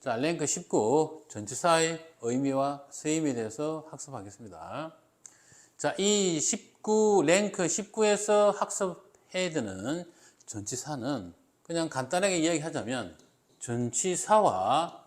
자, 랭크 19 전치사의 의미와 쓰임에 대해서 학습하겠습니다. 자, 이 19 랭크 19에서 학습해야 되는 전치사는 그냥 간단하게 이야기하자면 전치사와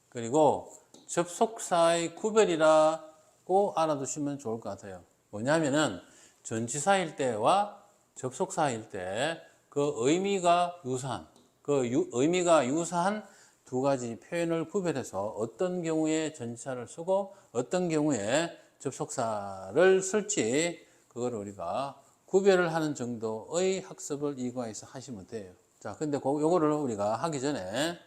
그리고 접속사의 구별이라고 알아두시면 좋을 것 같아요. 뭐냐면은 전치사일 때와 접속사일 때 그 의미가 유사한 의미가 유사한 두 가지 표현을 구별해서 어떤 경우에 전치사를 쓰고 어떤 경우에 접속사를 쓸지 그걸 우리가 구별을 하는 정도의 학습을 이과에서 하시면 돼요. 자, 근데 요거를 우리가 하기 전에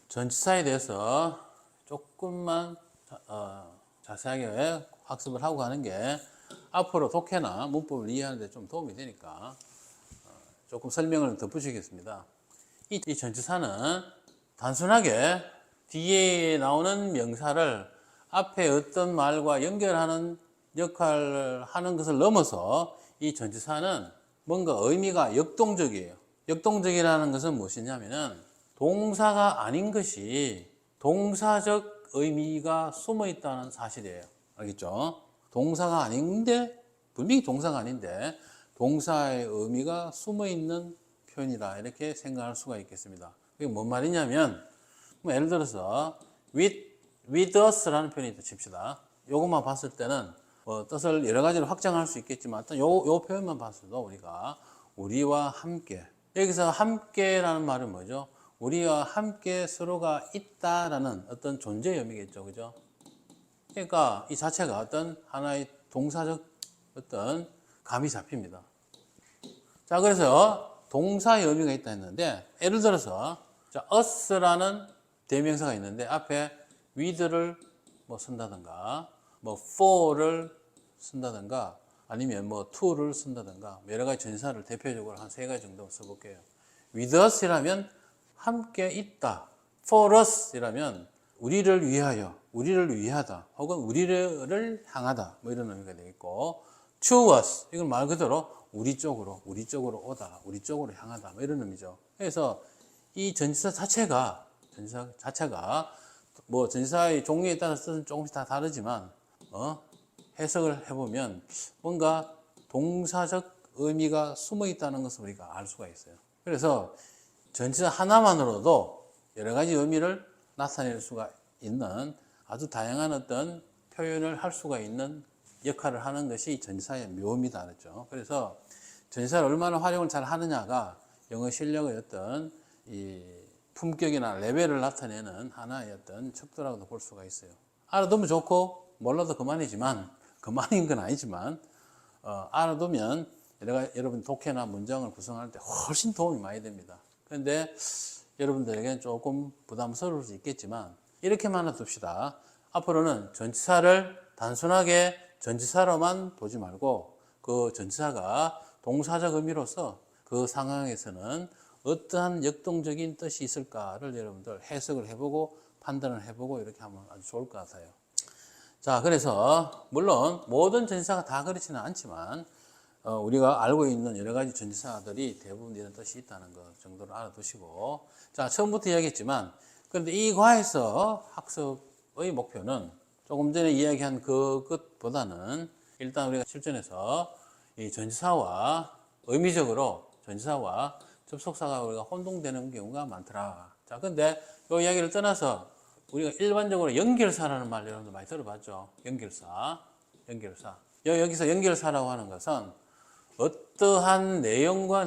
전치사에 대해서 조금만 자세하게 학습을 하고 가는 게 앞으로 독해나 문법을 이해하는 데 좀 도움이 되니까 조금 설명을 덧붙이겠습니다. 이 전치사는 단순하게 뒤에 나오는 명사를 앞에 어떤 말과 연결하는 역할을 하는 것을 넘어서 이 전치사는 뭔가 의미가 역동적이에요. 역동적이라는 것은 무엇이냐면은 동사가 아닌 것이 동사적 의미가 숨어 있다는 사실이에요. 알겠죠? 동사가 아닌데, 분명히 동사가 아닌데 동사의 의미가 숨어 있는 표현이다. 이렇게 생각할 수가 있겠습니다. 그게 뭔 말이냐면, 예를 들어서 with us라는 표현이 있다 칩시다. 요것만 봤을 때는 뜻을 여러 가지로 확장할 수 있겠지만 일단 요 표현만 봤어도 우리가 우리와 함께, 여기서 함께라는 말은 뭐죠? 우리와 함께 서로가 있다라는 어떤 존재의 의미겠죠. 그죠? 그러니까 이 자체가 어떤 하나의 동사적 어떤 감이 잡힙니다. 자, 그래서 동사의 의미가 있다 했는데, 예를 들어서 자, us라는 대명사가 있는데 앞에 with를 뭐 쓴다든가 뭐 for를 쓴다든가 아니면 뭐 to를 쓴다든가 여러 가지 전치사를 대표적으로 한 세 가지 정도 써볼게요. with us이라면 함께 있다. for us이라면 우리를 위하여, 우리를 위하다, 혹은 우리를 향하다, 뭐 이런 의미가 되겠고, to us 이건 말 그대로 우리 쪽으로 오다, 우리 쪽으로 향하다, 뭐 이런 의미죠. 그래서 이 전치사 자체가 뭐 전치사의 종류에 따라서 뜻은 조금씩 다 다르지만 해석을 해보면 뭔가 동사적 의미가 숨어 있다는 것을 우리가 알 수가 있어요. 그래서 전치사 하나만으로도 여러 가지 의미를 나타낼 수가 있는 아주 다양한 어떤 표현을 할 수가 있는 역할을 하는 것이 전치사의 묘미다 그랬죠. 그래서 전치사를 얼마나 활용을 잘 하느냐가 영어 실력의 어떤 이 품격이나 레벨을 나타내는 하나의 어떤 척도라고도 볼 수가 있어요. 알아두면 좋고 몰라도 그만인 건 아니지만 알아두면 여러분 독해나 문장을 구성할 때 훨씬 도움이 많이 됩니다. 그런데 여러분들에게는 조금 부담스러울 수 있겠지만 이렇게만 놔둡시다. 앞으로는 전치사를 단순하게 전치사로만 보지 말고 그 전치사가 동사적 의미로서 그 상황에서는 어떠한 역동적인 뜻이 있을까를 여러분들 해석을 해보고 판단을 해보고 이렇게 하면 아주 좋을 것 같아요. 자, 그래서 물론 모든 전치사가 다 그렇지는 않지만 우리가 알고 있는 여러 가지 전치사들이 대부분 이런 뜻이 있다는 것 정도를 알아두시고, 자, 처음부터 이야기했지만 그런데 이 과에서 학습의 목표는 조금 전에 이야기한 그것보다는 일단 우리가 실전에서 이 전치사와 의미적으로 전치사와 접속사가 우리가 혼동되는 경우가 많더라. 자, 근데 이 이야기를 떠나서 우리가 일반적으로 연결사라는 말 여러분들 많이 들어봤죠? 연결사. 여기서 연결사라고 하는 것은 어떠한 내용과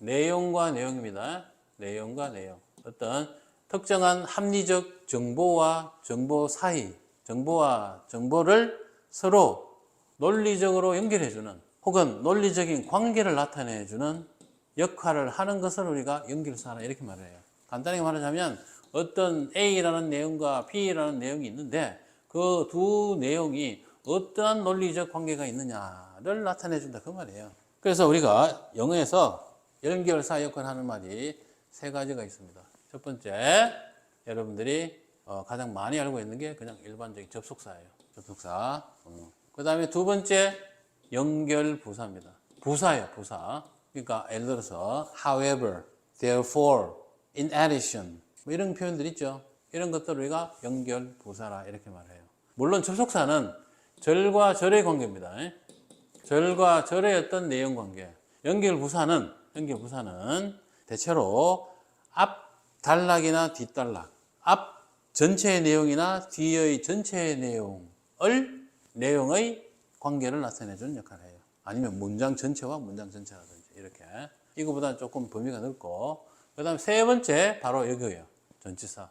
내용입니다. 내용과 내용. 어떤 특정한 합리적 정보와 정보 사이, 정보와 정보를 서로 논리적으로 연결해주는 혹은 논리적인 관계를 나타내주는 역할을 하는 것을 우리가 연결사라 이렇게 말해요. 간단하게 말하자면 어떤 A라는 내용과 B라는 내용이 있는데 그 두 내용이 어떠한 논리적 관계가 있느냐를 나타내준다 그 말이에요. 그래서 우리가 영어에서 연결사 역할을 하는 말이 세 가지가 있습니다. 첫 번째, 여러분들이 가장 많이 알고 있는 게 그냥 일반적인 접속사예요. 접속사. 그 다음에 두 번째, 연결부사입니다. 부사예요, 부사. 그러니까 예를 들어서 however, therefore, in addition, 뭐 이런 표현들 있죠. 이런 것들을 우리가 연결부사라 이렇게 말해요. 물론 접속사는 절과 절의 관계입니다. 절과 절의 어떤 내용 관계. 연결부사는 대체로 앞 단락이나 뒷 단락, 앞 전체의 내용이나 뒤의 전체의 내용의 관계를 나타내주는 역할을 해요. 아니면 문장 전체와 문장 전체라든지 이렇게. 이거보다는 조금 범위가 넓고, 그 다음에 세 번째 바로 여기예요. 전치사.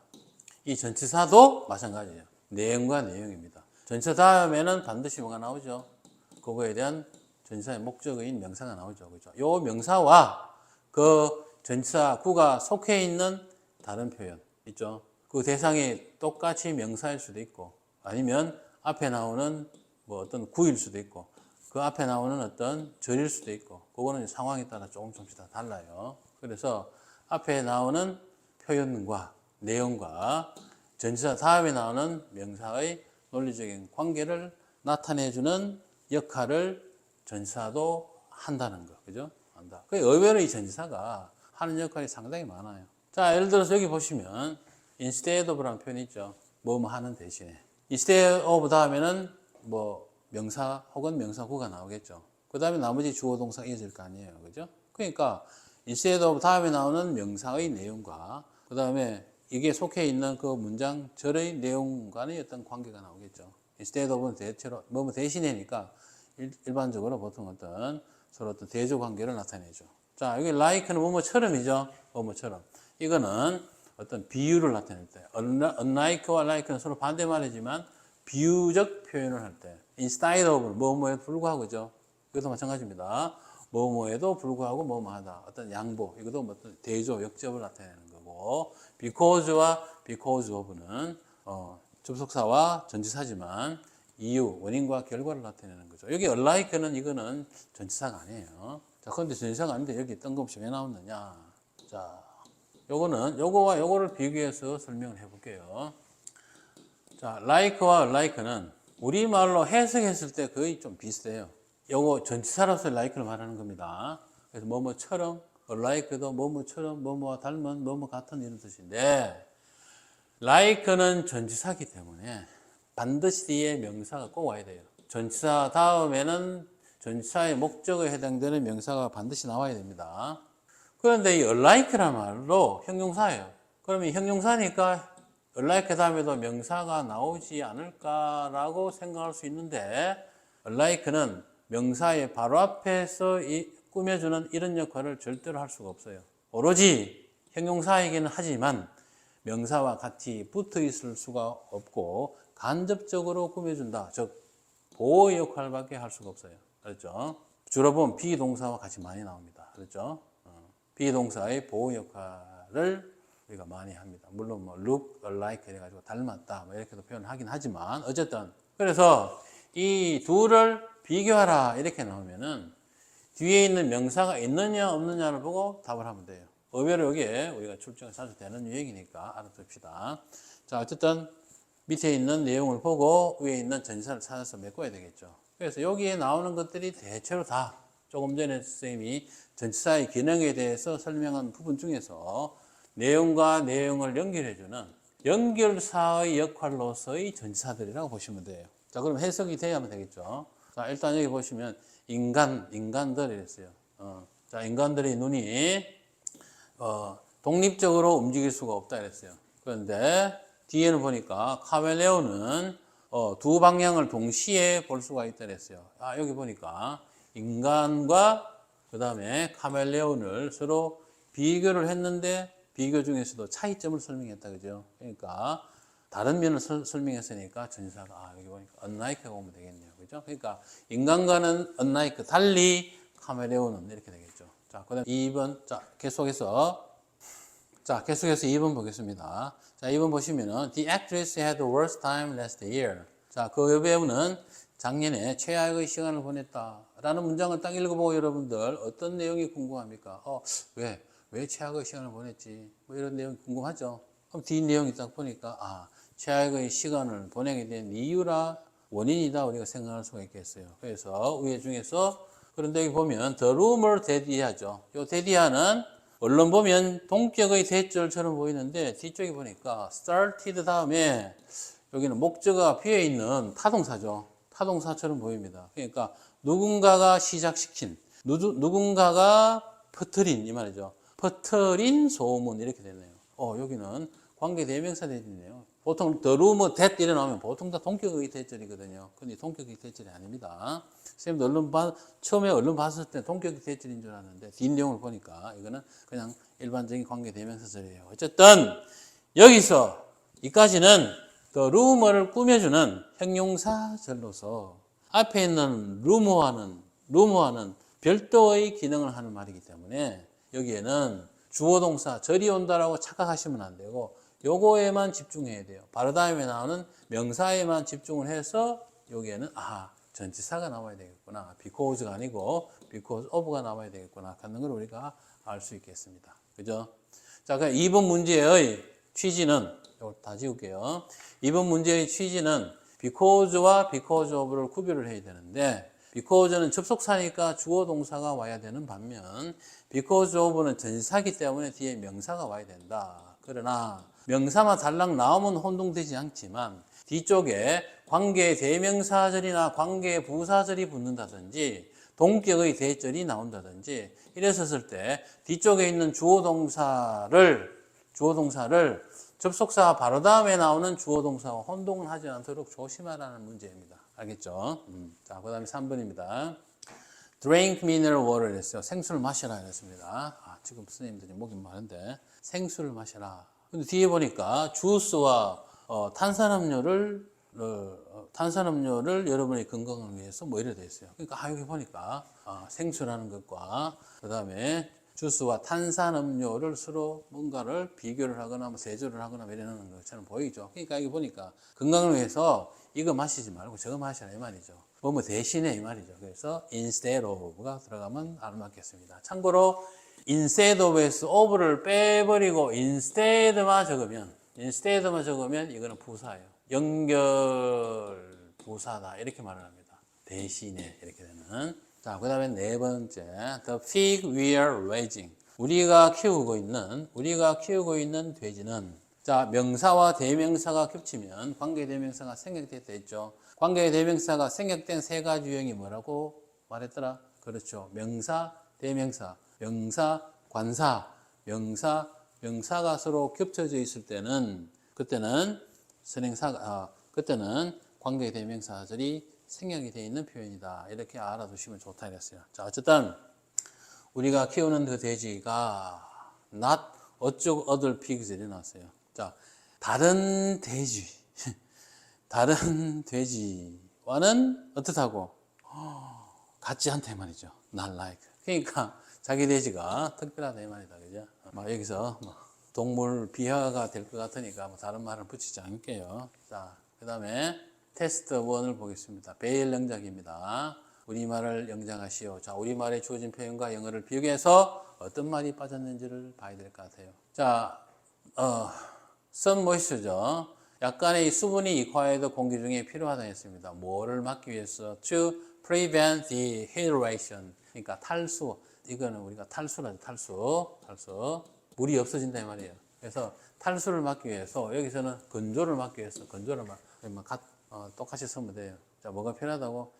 이 전치사도 마찬가지예요. 내용과 내용입니다. 전치사 다음에는 반드시 뭐가 나오죠? 그거에 대한 전치사의 목적어인 명사가 나오죠. 그죠? 요 명사와 그 전치사 구가 속해 있는 다른 표현 있죠. 그 대상이 똑같이 명사일 수도 있고, 아니면 앞에 나오는 뭐 어떤 구일 수도 있고, 그 앞에 나오는 어떤 절일 수도 있고, 그거는 상황에 따라 조금씩 다 달라요. 그래서 앞에 나오는 표현과 내용과 전치사 다음에 나오는 명사의 논리적인 관계를 나타내주는 역할을 전치사도 한다는 거, 그죠? 한다. 그 의외로 이 전치사가 하는 역할이 상당히 많아요. 자, 예를 들어서 여기 보시면 instead of라는 표현이 있죠. 뭐뭐 하는 대신에. instead of 다음에는 뭐 명사 혹은 명사구가 나오겠죠. 그 다음에 나머지 주어 동사가 이어질 거 아니에요. 그죠? 그러니까 instead of 다음에 나오는 명사의 내용과 그 다음에 이게 속해 있는 그 문장 절의 내용과의 어떤 관계가 나오겠죠. instead of는 대체로 뭐뭐 대신에니까 일반적으로 보통 어떤 서로 어떤 대조 관계를 나타내죠. 자, 여기 like는 뭐뭐처럼이죠. 뭐뭐처럼. 이거는 어떤 비유를 나타낼 때, unlike와 like는 서로 반대말이지만 비유적 표현을 할 때, instead of 뭐뭐에도 불구하고죠. 이것도 마찬가지입니다. 뭐뭐에도 불구하고 뭐뭐하다. 어떤 양보, 이것도 어떤 대조, 역접을 나타내는 거고, because와 because of는 접속사와 전치사지만 이유, 원인과 결과를 나타내는 거죠. 여기 unlike는 이거는 전치사가 아니에요. 자, 그런데 전치사가 아닌데 여기 뜬금없이 왜 나왔느냐? 자, 요거는 요거와 요거를 비교해서 설명을 해볼게요. 자, like와 unlike는 우리말로 해석했을 때 거의 좀 비슷해요. 요거 전치사로서 like를 말하는 겁니다. 그래서 뭐뭐처럼, unlike도 뭐뭐처럼, 뭐뭐와 닮은, 뭐뭐 같은 이런 뜻인데, like는 전치사기 때문에 반드시 뒤에 명사가 꼭 와야 돼요. 전치사 다음에는 전치사의 목적에 해당되는 명사가 반드시 나와야 됩니다. 그런데 이 unlike란 말로 형용사예요. 그러면 형용사니까 unlike 다음에도 명사가 나오지 않을까라고 생각할 수 있는데, unlike는 명사의 바로 앞에서 꾸며주는 이런 역할을 절대로 할 수가 없어요. 오로지 형용사이기는 하지만 명사와 같이 붙어 있을 수가 없고 간접적으로 꾸며준다. 즉 보호 역할밖에 할 수가 없어요. 그렇죠? 주로 보면 비동사와 같이 많이 나옵니다. 그렇죠? 비동사의 보호 역할을 우리가 많이 합니다. 물론 뭐 look alike 해가지고 닮았다 뭐 이렇게도 표현하긴 하지만 어쨌든 그래서 이 둘을 비교하라 이렇게 나오면은 뒤에 있는 명사가 있느냐 없느냐를 보고 답을 하면 돼요. 의외로 여기에 우리가 출제가 자주 되는 유형이니까 알아둡시다. 자, 어쨌든 밑에 있는 내용을 보고 위에 있는 전치사를 찾아서 메꿔야 되겠죠. 그래서 여기에 나오는 것들이 대체로 다 조금 전에 선생님이 전치사의 기능에 대해서 설명한 부분 중에서 내용과 내용을 연결해주는 연결사의 역할로서의 전치사들이라고 보시면 돼요. 자, 그럼 해석이 돼야 하면 되겠죠. 자, 일단 여기 보시면 인간들 이랬어요. 자, 인간들의 눈이 독립적으로 움직일 수가 없다 이랬어요. 그런데 뒤에는 보니까 카멜레온은 두 방향을 동시에 볼 수가 있다 그랬어요. 아, 여기 보니까 인간과 그 다음에 카멜레온을 서로 비교를 했는데 비교 중에서도 차이점을 설명했다. 그죠? 그러니까 다른 면을 설명했으니까 전치사가 여기 보니까 unlike가 오면 되겠네요. 그죠? 그러니까 인간과는 unlike, 달리 카멜레온은 이렇게 되겠죠. 자, 그 다음 2번. 자, 계속해서 2번 보겠습니다. 자, 2번 보시면은 The actress had the worst time last year. 자, 그 여배우는 작년에 최악의 시간을 보냈다. 라는 문장을 딱 읽어보고 여러분들 어떤 내용이 궁금합니까? 왜 최악의 시간을 보냈지? 뭐 이런 내용이 궁금하죠? 그럼 뒤 내용이 딱 보니까, 최악의 시간을 보내게 된 이유라 원인이다 우리가 생각할 수가 있겠어요. 그래서 위에 중에서 그런데 여기 보면 the rumor that he 하죠. 요 that he 하는 언론 보면 동격의 대절처럼 보이는데 뒤쪽에 보니까 started 다음에 여기는 목적어가 비어있는 타동사죠. 타동사처럼 보입니다. 그러니까 누군가가 시작시킨, 누군가가 퍼뜨린 이 말이죠. 퍼뜨린 소문 이렇게 되네요. 여기는 관계대명사 대절이네요. 보통 the rumor that 이래 나오면 보통 다 동격의 대절이거든요. 근데 동격의 대절이 아닙니다. 선생님도 처음에 언론 봤을 때 동격의 대절인 줄 알았는데 뒷내용을 보니까 이거는 그냥 일반적인 관계대명사절이에요. 어쨌든 여기서 이까지는 the rumor를 꾸며주는 형용사절로서 앞에 있는 루머와는 별도의 기능을 하는 말이기 때문에 여기에는 주어 동사 절이 온다라고 착각하시면 안 되고 요거에만 집중해야 돼요. 바로 다음에 나오는 명사에만 집중을 해서 여기에는 전치사가 나와야 되겠구나. because가 아니고 because of가 나와야 되겠구나 하는 걸 우리가 알 수 있겠습니다. 그죠? 자, 그럼 2번 문제의 취지는 이걸 다 지울게요. 2번 문제의 취지는 because와 because of를 구별을 해야 되는데 because는 접속사니까 주어 동사가 와야 되는 반면 because of는 전치사기 때문에 뒤에 명사가 와야 된다. 그러나 명사만 달랑 나오면 혼동되지 않지만 뒤쪽에 관계 대명사절이나 관계 부사절이 붙는다든지 동격의 대절이 나온다든지 이랬었을 때 뒤쪽에 있는 주어 동사를 접속사 바로 다음에 나오는 주어 동사와 혼동을 하지 않도록 조심하라는 문제입니다. 알겠죠? 자, 그 다음에 3번입니다. Drink mineral water 했어요. 생수를 마셔라 했습니다. 지금 선생님들이 목이 많은데 생수를 마셔라. 근데 뒤에 보니까 주스와 탄산음료를 여러분의 건강을 위해서 뭐 이래 돼 있어요. 그러니까 여기 보니까 생수라는 것과 그 다음에 주스와 탄산음료를 서로 뭔가를 비교를 하거나 뭐 세조를 하거나 이러는 것처럼 보이죠. 그러니까 여기 보니까 건강을 위해서 이거 마시지 말고 저거 마셔라 이 말이죠. 뭐 대신에 이 말이죠. 그래서 instead of가 들어가면 알맞겠습니다. 참고로 instead of에서 of를 빼버리고 instead만 적으면 이거는 부사예요. 연결 부사다 이렇게 말을 합니다. 대신에 이렇게 되는. 자, 그 다음에 네 번째 the pig we are raising. 우리가 키우고 있는 돼지는 자, 명사와 대명사가 겹치면 관계대명사가 생략됐다 했죠. 관계대명사가 생략된 세 가지 유형이 뭐라고 말했더라? 그렇죠. 명사, 대명사, 명사, 관사, 명사가 서로 겹쳐져 있을 때는 그때는 관계대명사절이 생략이 되어 있는 표현이다. 이렇게 알아두시면 좋다 이랬어요. 자, 어쨌든 우리가 키우는 그 돼지가 not 어쩌고 other pigs 이렇게 나왔어요. 자, 다른 돼지와는 어떻다고? 같지 않다 이 말이죠. not like. 그러니까 자기 돼지가 특별하다 이 말이다. 그죠? 여기서 동물 비하가 될 것 같으니까 다른 말을 붙이지 않을게요. 자, 그 다음에 테스트 1을 보겠습니다. 베일 영작입니다. 우리말을 영작하시오. 자, 우리말에 주어진 표현과 영어를 비교해서 어떤 말이 빠졌는지를 봐야 될 것 같아요. 자, some moisture죠. 약간의 수분이 이과에도 공기 중에 필요하다 했습니다. 뭐를 막기 위해서? To prevent dehydration. 그러니까 탈수. 이거는 우리가 탈수라죠. 탈수. 물이 없어진다 이 말이에요. 그래서 탈수를 막기 위해서 여기서는 건조를 막기 위해서 똑같이 쓰면 돼요. 자, 뭐가 필요하다고?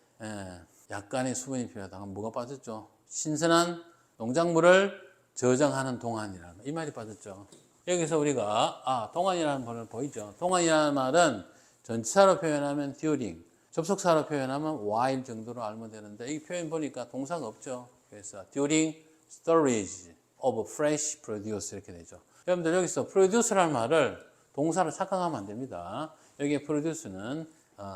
약간의 수분이 필요하다. 그럼 뭐가 빠졌죠? 신선한 농작물을 저장하는 동안이라는 이 말이 빠졌죠. 여기서 우리가 동안이라는 말을 보이죠. 동안이라는 말은 전치사로 표현하면 during, 접속사로 표현하면 while 정도로 알면 되는데 이 표현 보니까 동사가 없죠. 그래서 during storage of fresh produce 이렇게 되죠. 여러분들 여기서 produce라는 말을 동사로 착각하면 안 됩니다. 여기에 produce는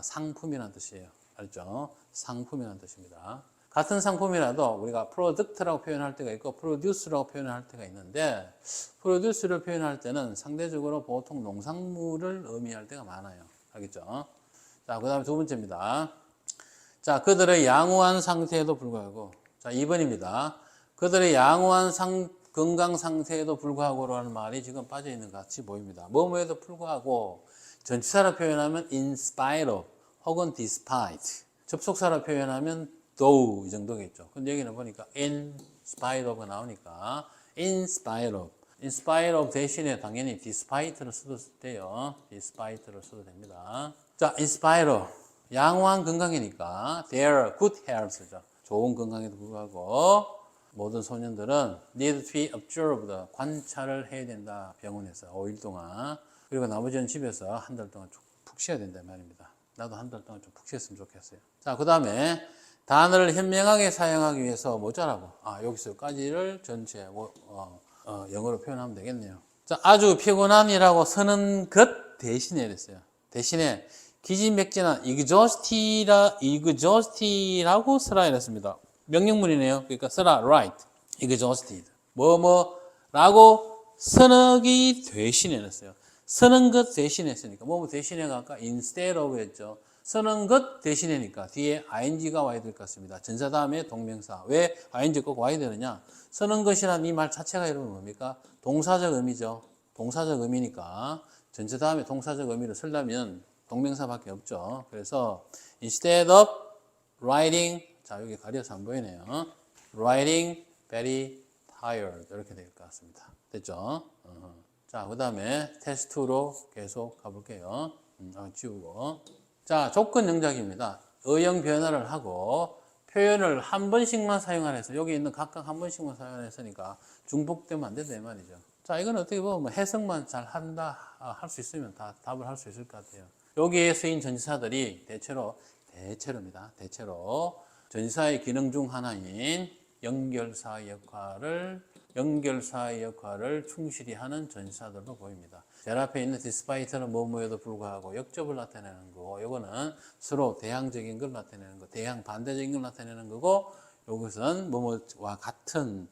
상품이라는 뜻이에요. 알죠? 상품이라는 뜻입니다. 같은 상품이라도 우리가 product라고 표현할 때가 있고 produce라고 표현할 때가 있는데 produce를 표현할 때는 상대적으로 보통 농산물을 의미할 때가 많아요. 알겠죠? 자, 그 다음에 두 번째입니다. 자, 그들의 양호한 상태에도 불구하고 자, 2번입니다. 그들의 양호한 건강 상태에도 불구하고라는 말이 지금 빠져있는 것 같이 보입니다. 뭐뭐에도 불구하고 전치사로 표현하면 in spite of 혹은 despite 접속사로 표현하면 though 이 정도겠죠. 근데 여기는 보니까 in spite of가 나오니까 in spite of. in spite of 대신에 당연히 despite를 써도 돼요. despite를 써도 됩니다. 자, in spite of. 양호한 건강이니까 their good health죠. 좋은 건강에도 불구하고 모든 소년들은 need to be observed. 관찰을 해야 된다. 병원에서 5일 동안. 그리고 나머지는 집에서 한 달 동안 푹 쉬어야 된단 말입니다. 나도 한 달 동안 좀 푹 쉬었으면 좋겠어요. 자, 그 다음에 단어를 현명하게 사용하기 위해서 뭐자라고? 여기서까지를 전체 영어로 표현하면 되겠네요. 자, 아주 피곤한이라고 쓰는 것 대신에 그랬어요. 대신에 기진맥진한 exhausted라고 쓰라 이랬습니다. 명령문이네요. 그러니까 쓰라 right, exhausted. 뭐뭐라고 쓰기 대신에 했어요. 쓰는 것 대신에 했으니까 뭐뭐 대신에가 아까 instead of 했죠. 쓰는 것 대신에니까 뒤에 ing가 와야 될 것 같습니다. 전사 다음에 동명사. 왜 ing 꼭 와야 되느냐? 쓰는 것이라는 이 말 자체가 여러분 뭡니까? 동사적 의미죠. 동사적 의미니까 전체 다음에 동사적 의미를 쓰려면 동명사밖에 없죠. 그래서 instead of writing, 자 여기 가려서 안 보이네요. writing very tired 이렇게 될 것 같습니다. 됐죠? 자, 그 다음에 테스트 2로 계속 가볼게요. 지우고. 자, 조건 영작입니다. 의형 변화를 하고 표현을 한 번씩만 사용하래서 여기 있는 각각 한 번씩만 사용했으니까 중복되면 안 된다 이 말이죠. 자, 이건 어떻게 보면 해석만 잘 한다 할 수 있으면 다 답을 할 수 있을 것 같아요. 여기에 쓰인 전치사들이 대체로입니다. 대체로 전치사의 기능 중 하나인 연결사의 역할을 충실히 하는 전치사들로 보입니다. 제일 앞에 있는 despite는 뭐뭐에도 불구하고 역접을 나타내는 거고, 이거는 서로 대항적인 걸 나타내는 거, 대항 반대적인 걸 나타내는 거고, 이것은 뭐뭐와 같은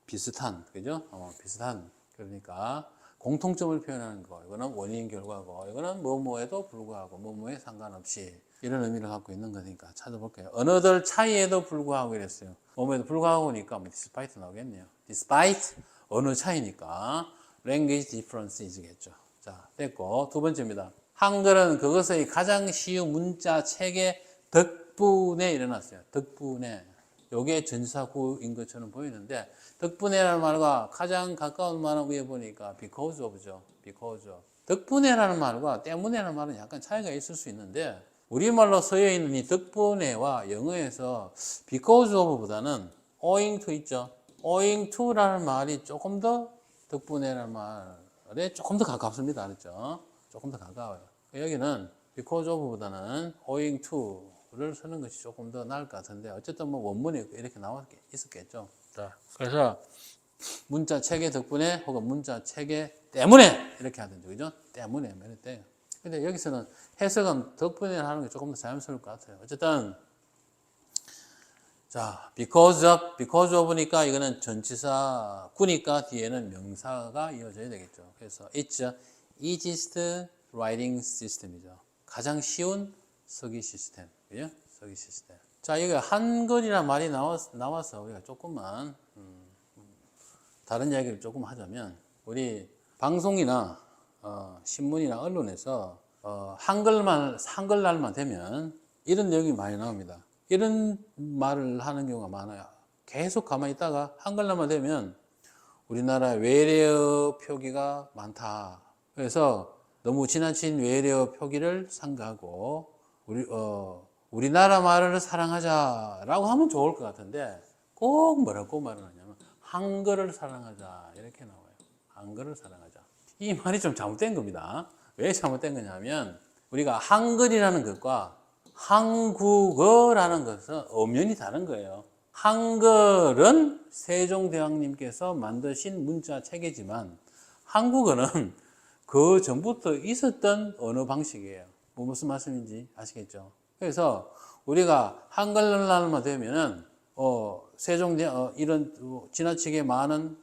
비슷한, 그죠? 비슷한. 그러니까 공통점을 표현하는 거. 이거는 원인 결과고, 이거는 뭐뭐에도 불구하고, 뭐뭐에 상관없이 이런 의미를 갖고 있는 거니까 찾아볼게요. 언어들 차이에도 불구하고 이랬어요. 뭐뭐에도 불구하고니까 despite 나오겠네요. despite 언어 차이니까 language difference겠죠. 자, 됐고 두 번째입니다. 한글은 그것의 가장 쉬운 문자 체계 덕분에 일어났어요. 덕분에. 요게 전사구인 것처럼 보이는데 덕분에라는 말과 가장 가까운 말은 위에 보니까 because of죠. because of. 덕분에라는 말과 때문에라는 말은 약간 차이가 있을 수 있는데 우리말로 쓰여 있는 이 덕분에와 영어에서 because of보다는 owing to 있죠. owing to라는 말이 조금 더 덕분에라는 말에 조금 더 가깝습니다. 알았죠? 조금 더 가까워요. 여기는 because of보다는 owing to를 쓰는 것이 조금 더 나을 것 같은데 어쨌든 뭐 원문에 이렇게 나와 있었겠죠. 자, 그래서 문자 체계 덕분에 혹은 문자 체계 때문에 이렇게 하든지 그죠? 때문에 이럴 때. 근데 여기서는 해석은 덕분에 하는 게 조금 더 자연스러울 것 같아요. 어쨌든 자, because of니까 이거는 전치사구니까 뒤에는 명사가 이어져야 되겠죠. 그래서 it's easiest writing system이죠. 가장 쉬운 서기 시스템. 그죠? 서기 시스템. 자, 여기 한글이라는 말이 나와서 우리가 조금만 다른 이야기를 조금 하자면 우리 방송이나 신문이나 언론에서 한글날만 되면 이런 내용이 많이 나옵니다. 이런 말을 하는 경우가 많아요. 계속 가만히 있다가 한글날만 되면 우리나라 외래어 표기가 많다. 그래서 너무 지나친 외래어 표기를 삼가하고 우리나라 말을 사랑하자라고 하면 좋을 것 같은데 꼭 뭐라고 말을 하냐면 한글을 사랑하자 이렇게 나와요. 한글을 사랑하자. 이 말이 좀 잘못된 겁니다. 왜 잘못된 거냐면 우리가 한글이라는 것과 한국어라는 것은 엄연히 다른 거예요. 한글은 세종대왕님께서 만드신 문자 체계지만 한국어는 그 전부터 있었던 언어 방식이에요. 무슨 말씀인지 아시겠죠? 그래서 우리가 한글날만 되면은 세종대왕 이런 지나치게 많은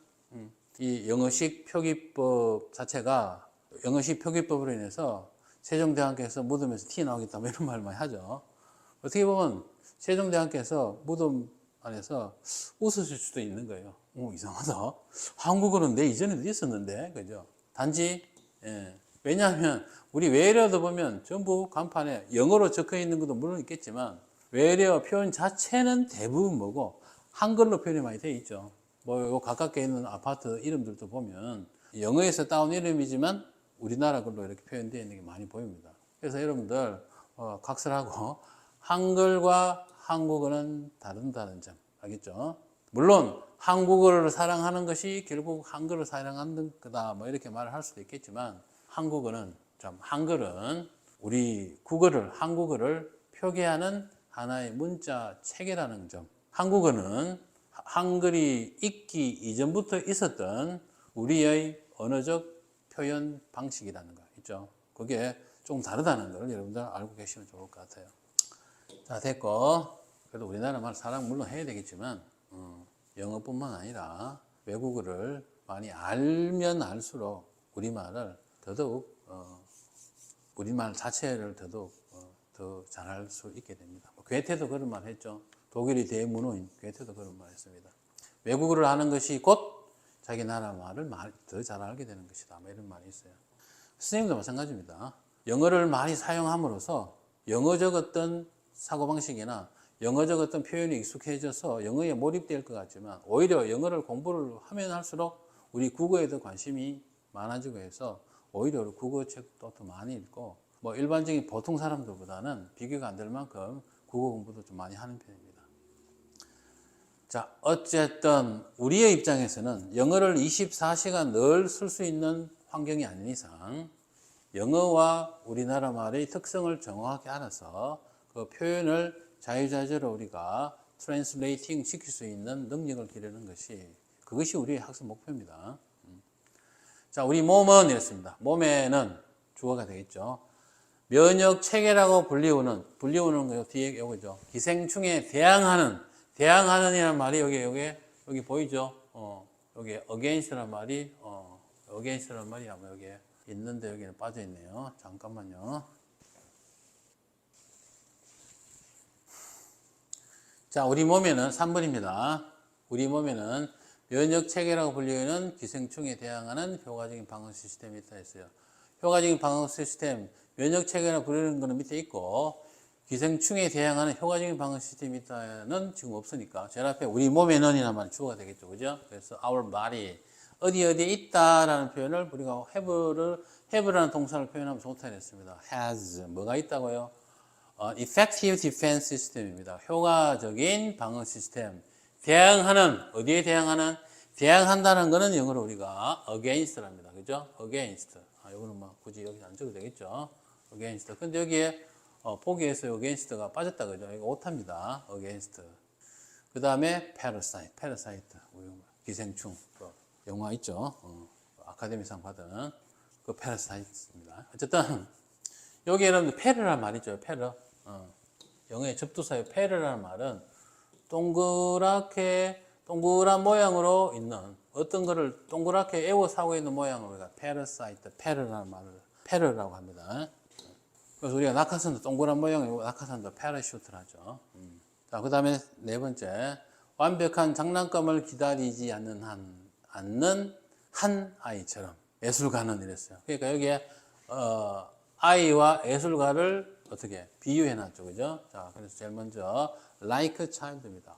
이 영어식 표기법 자체가 영어식 표기법으로 인해서 세종대왕께서 무덤에서 티 나오겠다 뭐 이런 말 많이 하죠. 어떻게 보면 세종대왕께서 무덤 안에서 웃으실 수도 있는 거예요. 이상하다. 한국어는 내 이전에도 있었는데, 그죠? 단지 왜냐하면 우리 외래어도 보면 전부 간판에 영어로 적혀 있는 것도 물론 있겠지만 외래어 표현 자체는 대부분 뭐고 한글로 표현이 많이 되어 있죠. 뭐 요 가깝게 있는 아파트 이름들도 보면 영어에서 따온 이름이지만 우리나라 걸로 이렇게 표현되어 있는 게 많이 보입니다. 그래서 여러분들 각설하고 한글과 한국어는 다른다는 점 알겠죠? 물론 한국어를 사랑하는 것이 결국 한글을 사랑하는 거다 뭐 이렇게 말을 할 수도 있겠지만 한국어는 한글은 우리 국어를 한국어를 표기하는 하나의 문자 체계라는 점. 한국어는 한글이 있기 이전부터 있었던 우리의 언어적 표현 방식이라는 거 있죠. 그게 조금 다르다는 걸 여러분들 알고 계시면 좋을 것 같아요. 자, 됐고. 그래도 우리나라 말 사랑 물론 해야 되겠지만 영어뿐만 아니라 외국어를 많이 알면 알수록 우리말을 더더욱 우리말 자체를 더더욱 더 잘할 수 있게 됩니다. 괴테도 그런 말 했죠. 독일의 대문호인 괴테도 그런 말 했습니다. 외국어를 하는 것이 곧 자기 나라 말을 더 잘 알게 되는 것이다. 뭐 이런 말이 있어요. 선생님도 마찬가지입니다. 영어를 많이 사용함으로써 영어적 어떤 사고방식이나 영어적 어떤 표현이 익숙해져서 영어에 몰입될 것 같지만 오히려 영어를 공부를 하면 할수록 우리 국어에 더 관심이 많아지고 해서 오히려 국어책도 더 많이 읽고 뭐 일반적인 보통 사람들보다는 비교가 안 될 만큼 국어 공부도 좀 많이 하는 편입니다. 자, 어쨌든 우리의 입장에서는 영어를 24시간 늘 쓸 수 있는 환경이 아닌 이상 영어와 우리나라 말의 특성을 정확하게 알아서 그 표현을 자유자재로 우리가 트랜슬레이팅 시킬 수 있는 능력을 기르는 것이 그것이 우리의 학습 목표입니다. 자, 우리 몸은 이렇습니다. 몸에는 주어가 되겠죠. 면역 체계라고 불리우는 거 뒤에 요거죠. 기생충에 대항하는이라는 말이 여기 보이죠? 여기 against라는 말이 against라는 말이 아마 여기에 있는데 여기는 빠져 있네요. 잠깐만요. 자, 우리 몸에는 3번입니다. 우리 몸에는 면역 체계라고 불리우는 기생충에 대항하는 효과적인 방어 시스템이 있다 했어요. 효과적인 방어 시스템, 면역 체계라고 부르는 거는 밑에 있고 기생충에 대항하는 효과적인 방어 시스템이 있다는 지금 없으니까 제일 앞에 우리 몸에는이라는 말이 주어가 되겠죠. 그죠? 그래서 our body 어디에 있다라는 표현을 우리가 have라는 동사를 표현하면 좋다 했습니다. has 뭐가 있다고요? effective defense system입니다. 효과적인 방어 시스템. 대항하는 어디에 대항한다는 거는 영어로 우리가 against랍니다. 그죠? against. 이거는 뭐 굳이 여기 안 적어도 되겠죠. against. 근데 여기에 보기에서 against가 빠졌다 그죠? 이거 오타입니다. against. 그 다음에 parasite. 기생충. 영화 있죠? 아카데미상 받은 그 parasite입니다. 어쨌든 여기에는 페르라는 말이 있죠. 페르. 영어의 접두사의 페르라는 말은 동그란 모양으로 있는 어떤 거를 동그랗게 에워싸고 있는 모양으로 우리가 페르라는 말을 페르라고 합니다. 그래서 우리가 낙하산도 동그란 모양이고 낙하산도 패러슈트를 하죠. 자, 그 다음에 네 번째, 완벽한 장난감을 기다리지 않는 한 아이처럼 예술가는 이랬어요. 그러니까 여기에 아이와 예술가를 어떻게 비유해 놨죠. 그죠? 자, 그래서 제일 먼저 like a child입니다.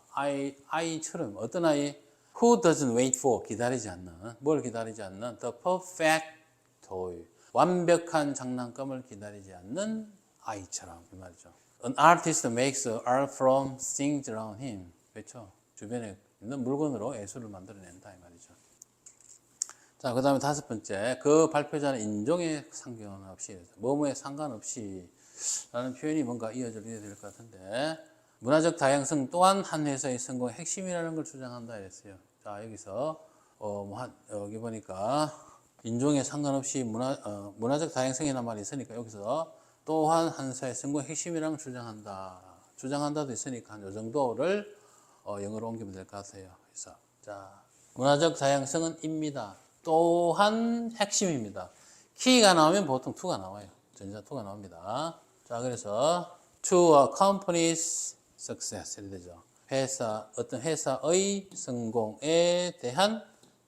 아이처럼 어떤 아이? Who doesn't wait for 기다리지 않는 뭘 기다리지 않는 the perfect toy 완벽한 장난감을 기다리지 않는 아이처럼 이 말이죠. An artist makes art from things around him. 그렇죠? 주변에 있는 물건으로 예술을 만들어낸다 이 말이죠. 자, 그 다음에 다섯 번째, 그 발표자는 인종에 상관없이, 뭐뭐에 상관없이 라는 표현이 뭔가 이어져야 될 것 같은데, 문화적 다양성 또한 한 회사의 성공의 핵심이라는 걸 주장한다 이랬어요. 자, 여기서, 여기 보니까, 인종에 상관없이 문화적 다양성이라는 말이 있으니까 여기서 또한 한 회사의 성공의 핵심이라는 걸 주장한다도 있으니까 한 요 정도를 영어로 옮기면 될 것 같아요. 그래서, 자, 문화적 다양성은 입니다. 또한 핵심입니다. 키가 나오면 보통 to가 나와요. 전자 to가 나옵니다. 자, 그래서 to a company's success 이렇게 되죠. 어떤 회사의 성공에 대한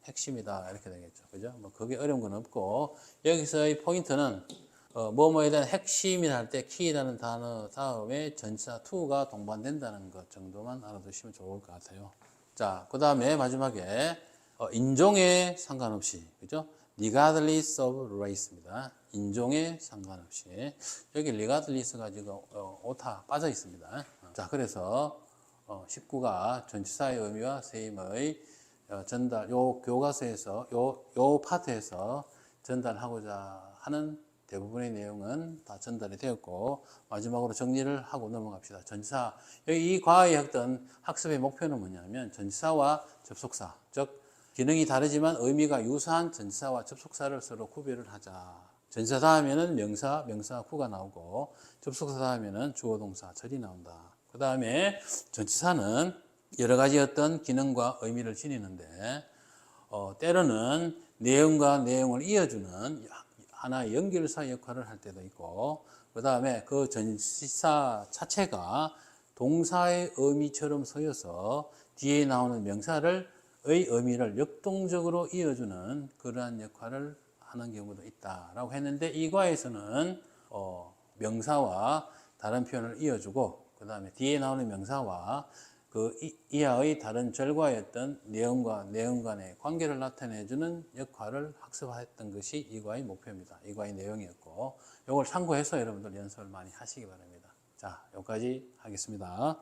핵심이다 이렇게 되겠죠. 그죠? 뭐 그게 어려운 건 없고 여기서의 포인트는 뭐뭐에 대한 핵심이라 할 때 key라는 단어 다음에 전자 to가 동반된다는 것 정도만 알아두시면 좋을 것 같아요. 자, 그 다음에 마지막에 인종에 상관없이, 그죠? regardless of race입니다. 인종에 상관없이. 여기 regardless가 지금 오타 빠져 있습니다. 자, 그래서 19가 전치사의 의미와 세임의 전달, 요 교과서에서, 요 파트에서 전달하고자 하는 대부분의 내용은 다 전달이 되었고, 마지막으로 정리를 하고 넘어갑시다. 전치사. 여기 이 과의 어떤 학습의 목표는 뭐냐면, 전치사와 접속사, 즉, 기능이 다르지만 의미가 유사한 전치사와 접속사를 서로 구별을 하자. 전치사 다음에는 명사, 명사구가 나오고, 접속사 다음에는 주어, 동사, 절이 나온다. 그 다음에 전치사는 여러 가지 어떤 기능과 의미를 지니는데, 때로는 내용과 내용을 이어주는 하나의 연결사 역할을 할 때도 있고, 그 다음에 그 전치사 자체가 동사의 의미처럼 쓰여서 뒤에 나오는 명사의 의미를 역동적으로 이어주는 그러한 역할을 하는 경우도 있다라고 했는데, 이 과에서는 명사와 다른 표현을 이어주고, 그 다음에 뒤에 나오는 명사와 그 이하의 다른 절과의 어떤 내용과 내용 간의 관계를 나타내주는 역할을 학습했던 것이 이 과의 목표입니다. 이 과의 내용이었고, 이걸 참고해서 여러분들 연습을 많이 하시기 바랍니다. 자, 여기까지 하겠습니다.